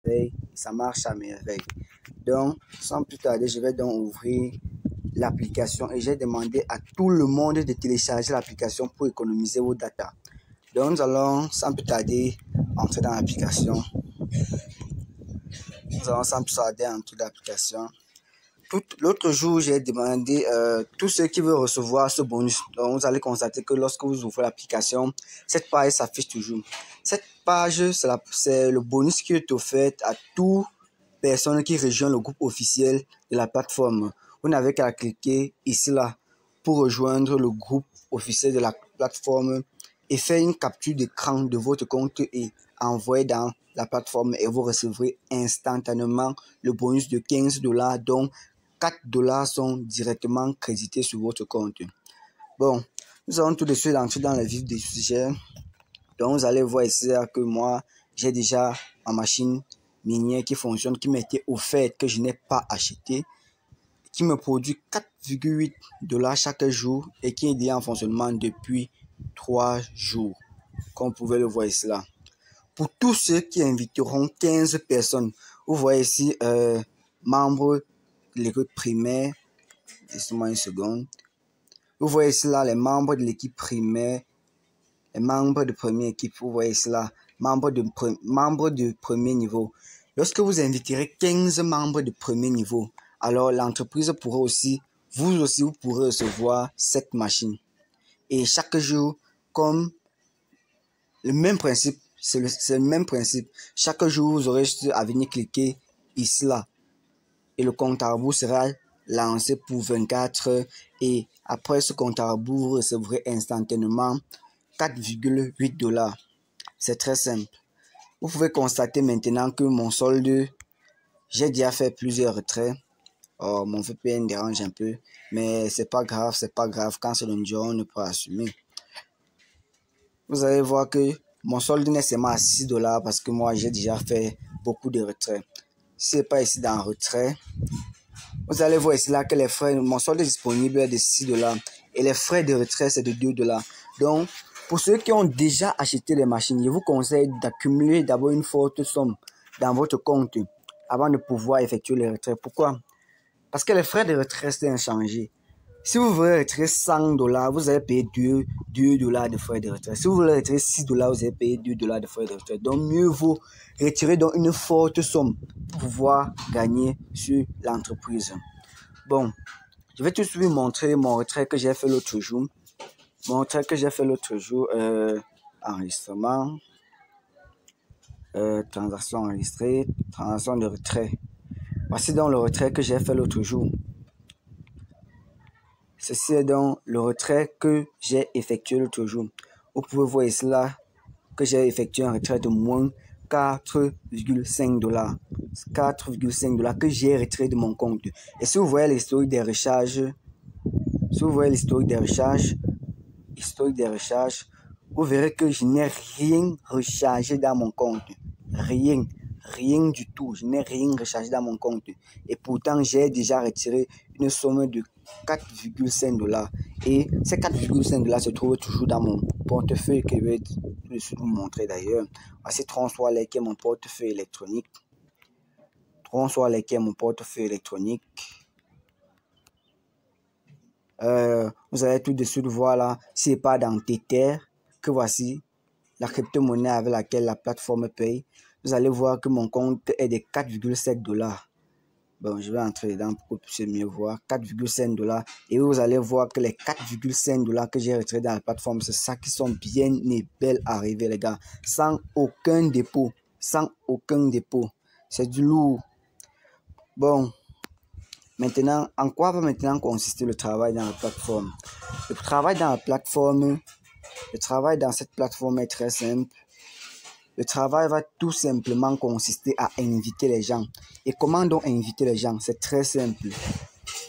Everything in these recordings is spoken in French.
merveille. Ça marche à merveille. Donc, sans plus tarder, je vais donc ouvrir l'application et j'ai demandé à tout le monde de télécharger l'application pour économiser vos data. Donc, nous allons sans plus tarder entrer dans l'application. Nous allons sans plus tarder entrer dans l'application. L'autre jour, j'ai demandé tous ceux qui veulent recevoir ce bonus. Donc, vous allez constater que lorsque vous ouvrez l'application, cette page s'affiche toujours. Cette page, c'est le bonus qui est offert à toute personne qui rejoint le groupe officiel de la plateforme. Vous n'avez qu'à cliquer ici là pour rejoindre le groupe officiel de la plateforme et faire une capture d'écran de votre compte et envoyer dans la plateforme et vous recevrez instantanément le bonus de $15 dont $4 sont directement crédités sur votre compte. Bon, nous allons tout de suite entrer dans le vif du sujet. Donc, vous allez voir ici que moi, j'ai déjà ma machine minière qui fonctionne, qui m'était offerte, que je n'ai pas acheté, qui me produit $4,8 chaque jour et qui est déjà en fonctionnement depuis 3 jours, comme vous pouvez le voir ici là. Pour tous ceux qui inviteront 15 personnes, vous voyez ici, membres de l'équipe primaire, laissez-moi une seconde. Vous voyez ici là les membres de l'équipe primaire, les membres de première équipe, vous voyez ici là, membres de premier niveau. Lorsque vous inviterez 15 membres de premier niveau, alors l'entreprise pourra aussi, vous pourrez recevoir cette machine. Et chaque jour, comme le même principe, c'est le même principe. Chaque jour, vous aurez juste à venir cliquer ici là. Et le compte à rebours sera lancé pour 24 heures. Et après ce compte à rebours, vous recevrez instantanément $4,8. C'est très simple. Vous pouvez constater maintenant que mon solde, j'ai déjà fait plusieurs retraits. Oh, mon VPN dérange un peu, mais c'est pas grave, Quand c'est le jour, on ne peut assumer. Vous allez voir que mon solde n'est seulement à $6 parce que moi, j'ai déjà fait beaucoup de retraits. Si c'est pas ici dans retrait, vous allez voir ici là que les frais, mon solde est disponible est de $6 et les frais de retrait c'est de $2. Donc, pour ceux qui ont déjà acheté les machines, je vous conseille d'accumuler d'abord une forte somme dans votre compte avant de pouvoir effectuer les retraits. Pourquoi? Parce que les frais de retrait sont inchangés. Si vous voulez retirer $100, vous allez payer $2 de frais de retrait. Si vous voulez retirer $6, vous allez payer $2 de frais de retrait. Donc, mieux vaut retirer donc une forte somme pour pouvoir gagner sur l'entreprise. Bon, je vais tout de suite vous montrer mon retrait que j'ai fait l'autre jour. Enregistrement, transaction enregistrée, transaction de retrait. Voici donc le retrait que j'ai fait l'autre jour. Ceci est donc le retrait que j'ai effectué l'autre jour. Vous pouvez voir ici là que j'ai effectué un retrait de moins $4,5. $4,5 que j'ai retiré de mon compte. Et si vous voyez l'historique des recharges, vous verrez que je n'ai rien rechargé dans mon compte. Rien du tout. Je n'ai rien rechargé dans mon compte. Et pourtant, j'ai déjà retiré une somme de $4,5. Et ces $4,5 se trouvent toujours dans mon portefeuille que je vais vous montrer d'ailleurs. Voici Transwallet qui est mon portefeuille électronique. Vous allez tout de suite voir là, c'est pas dans Tether que voici la crypto-monnaie avec laquelle la plateforme paye. Vous allez voir que mon compte est de $4,7. Bon, je vais entrer dedans pour que vous puissiez mieux voir. $4,5. Et vous allez voir que les $4,5 que j'ai retirés dans la plateforme, c'est ça qui sont bien et belles arrivées, les gars. Sans aucun dépôt. C'est du lourd. Bon. Maintenant, en quoi va maintenant consister le travail dans la plateforme? Le travail dans cette plateforme est très simple. Le travail va tout simplement consister à inviter les gens. Et comment donc inviter les gens? C'est très simple.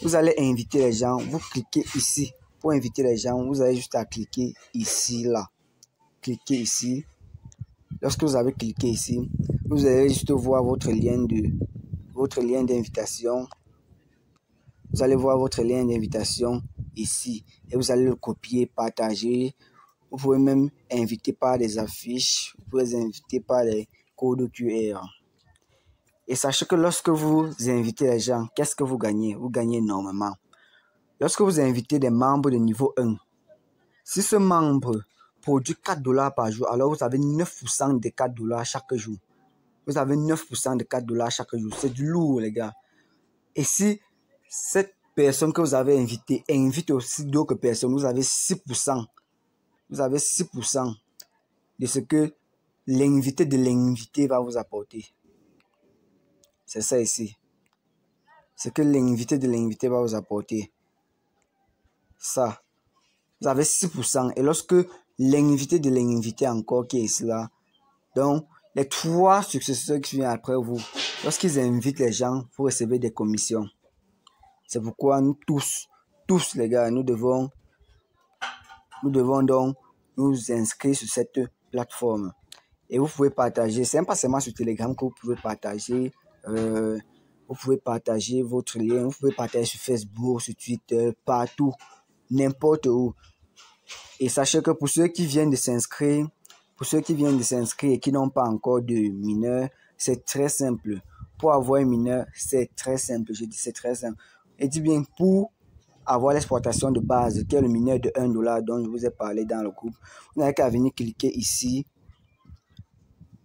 Vous allez inviter les gens, vous cliquez ici. Pour inviter les gens, vous avez juste à cliquer ici, là. Cliquez ici. Lorsque vous avez cliqué ici, vous allez juste voir votre lien d'invitation. Vous allez voir votre lien d'invitation ici et vous allez le copier, partager. Vous pouvez même inviter par des affiches, vous pouvez inviter par les codes QR. Et sachez que lorsque vous invitez les gens, qu'est-ce que vous gagnez? Vous gagnez énormément. Lorsque vous invitez des membres de niveau 1, si ce membre produit 4 dollars par jour, alors vous avez 9% de 4 dollars chaque jour. Vous avez 9% de 4 dollars chaque jour. C'est du lourd, les gars. Et si cette personne que vous avez invitée invite aussi d'autres personnes, vous avez 6%. Vous avez 6% de ce que l'invité de l'invité va vous apporter. C'est ça ici. Ce que l'invité de l'invité va vous apporter. Ça. Vous avez 6%. Et lorsque l'invité de l'invité encore qui est ici là, donc les 3 successeurs qui viennent après vous, lorsqu'ils invitent les gens, vous recevez des commissions. C'est pourquoi nous tous les gars, nous devons donc nous inscrire sur cette plateforme. Et vous pouvez partager, c'est pas seulement sur Telegram que vous pouvez partager, votre lien, vous pouvez partager sur Facebook, sur Twitter, partout, n'importe où. Et sachez que pour ceux qui viennent de s'inscrire, et qui n'ont pas encore de mineur, c'est très simple. Pour avoir un mineur, c'est très simple. Je dis c'est très simple. Et dis bien, pour avoir l'exploitation de base, qui est le mineur de 1 dollar dont je vous ai parlé dans le groupe, vous n'avez qu'à venir cliquer ici,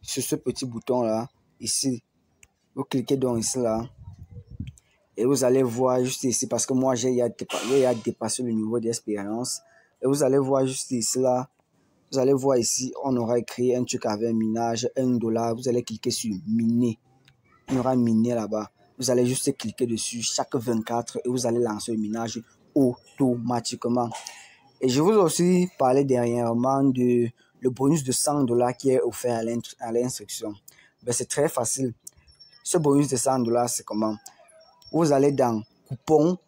sur ce petit bouton là, ici. Vous cliquez donc ici là. Et vous allez voir juste ici, parce que moi j'ai dépassé le niveau d'expérience. Et vous allez voir juste ici là. Vous allez voir ici, on aura écrit un truc avec un minage, 1 dollar. Vous allez cliquer sur miner. Il y aura miné là-bas. Vous allez juste cliquer dessus chaque 24 et vous allez lancer le minage automatiquement. Et je vous ai aussi parlé dernièrement de le bonus de 100 dollars qui est offert à l'instruction. Ben, c'est très facile. Ce bonus de 100 dollars, c'est comment? Vous allez dans coupon,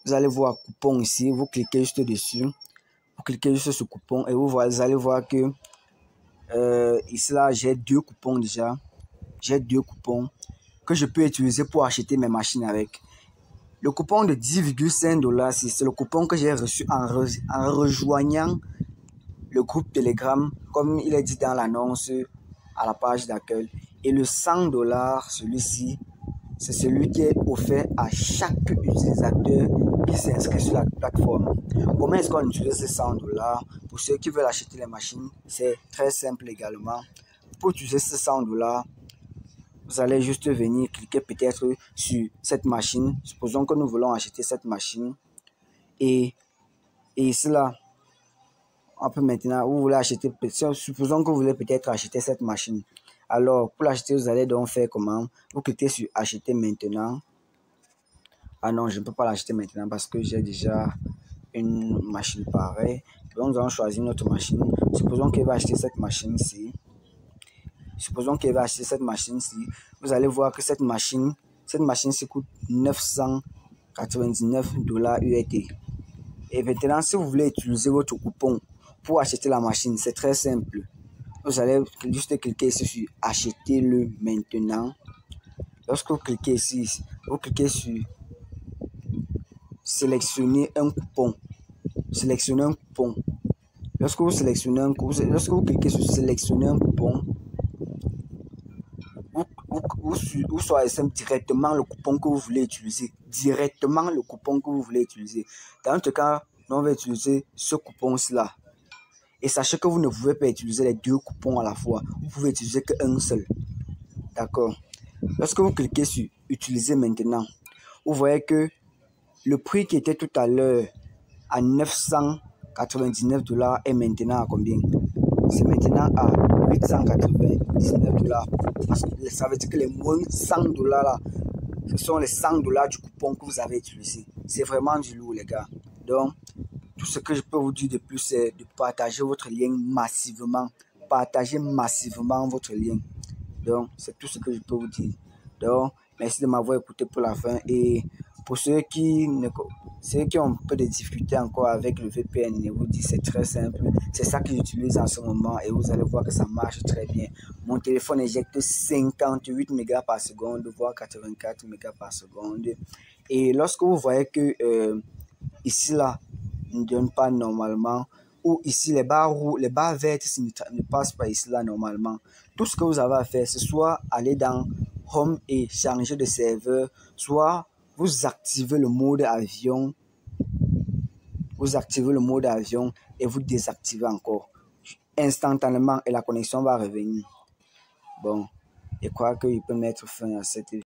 vous allez voir coupon ici, vous cliquez juste dessus, vous cliquez juste sur coupon et vous allez voir que ici là j'ai 2 coupons déjà, que je peux utiliser pour acheter mes machines avec. Le coupon de 10,5 dollars, c'est le coupon que j'ai reçu en rejoignant le groupe Telegram, comme il est dit dans l'annonce à la page d'accueil. Et le 100 dollars, celui-ci, c'est celui qui est offert à chaque utilisateur qui s'inscrit sur la plateforme. Comment est-ce qu'on utilise ces 100 dollars? Pour ceux qui veulent acheter les machines, c'est très simple également. Pour utiliser ces 100 dollars, vous allez juste venir cliquer peut-être sur cette machine. Supposons que nous voulons acheter cette machine. Et ici là, on peut maintenant, vous voulez acheter, supposons que vous voulez peut-être acheter cette machine. Alors, pour l'acheter, vous allez donc faire comment? Vous cliquez sur acheter maintenant. Ah non, je ne peux pas l'acheter maintenant parce que j'ai déjà une machine pareille. Donc, nous allons choisir notre machine. Supposons qu'elle va acheter cette machine-ci. Vous allez voir que cette machine-ci coûte 999 dollars USD. Et maintenant, si vous voulez utiliser votre coupon pour acheter la machine, c'est très simple. Vous allez juste cliquer ici sur acheter-le maintenant. Lorsque vous cliquez ici, vous cliquez sur sélectionner un coupon. Lorsque vous cliquez sur sélectionner un coupon, vous choisissez directement le coupon que vous voulez utiliser. Dans notre cas, on va utiliser ce coupon-là. Et sachez que vous ne pouvez pas utiliser les 2 coupons à la fois. Vous pouvez utiliser qu'un seul. D'accord. Lorsque vous cliquez sur utiliser maintenant, vous voyez que le prix qui était tout à l'heure à 999 dollars est maintenant à combien? C'est maintenant à 899 dollars. Parce que ça veut dire que les moins 100 dollars là, ce sont les 100 dollars du coupon que vous avez utilisé. C'est vraiment du lourd, les gars. Donc, tout ce que je peux vous dire de plus, c'est de partager votre lien massivement. Partagez massivement votre lien. Donc, c'est tout ce que je peux vous dire. Donc, merci de m'avoir écouté pour la fin. Et pour ceux qui ont un peu de difficultés encore avec le VPN, je vous dis c'est très simple. C'est ça que j'utilise en ce moment et vous allez voir que ça marche très bien. Mon téléphone éjecte 58 mégas par seconde, voire 84 mégas par seconde. Et lorsque vous voyez que ici là, ne donne pas normalement, ou ici les barres vertes ne passent pas ici là normalement. Tout ce que vous avez à faire, c'est soit aller dans Home et changer de serveur, soit vous activez le mode avion, et vous désactivez encore instantanément et la connexion va revenir. Bon, je crois qu'il peut mettre fin à cette vidéo.